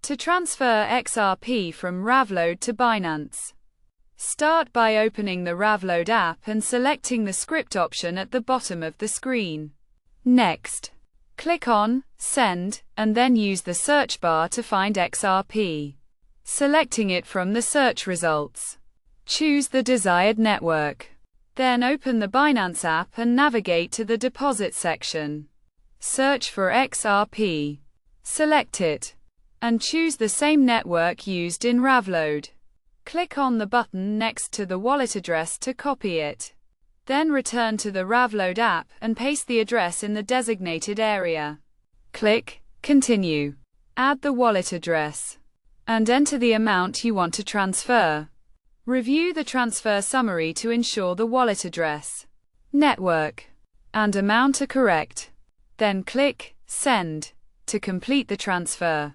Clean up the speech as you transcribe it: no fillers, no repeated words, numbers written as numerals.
To transfer XRP from Revolut to Binance, start by opening the Revolut app and selecting the script option at the bottom of the screen. Next, click on Send, and then use the search bar to find XRP. Selecting it from the search results, choose the desired network. Then open the Binance app and navigate to the deposit section. Search for XRP. Select it, and choose the same network used in Revolut. Click on the button next to the wallet address to copy it. Then return to the Revolut app and paste the address in the designated area. Click Continue. Add the wallet address and enter the amount you want to transfer. Review the transfer summary to ensure the wallet address, network, and amount are correct. Then click Send to complete the transfer.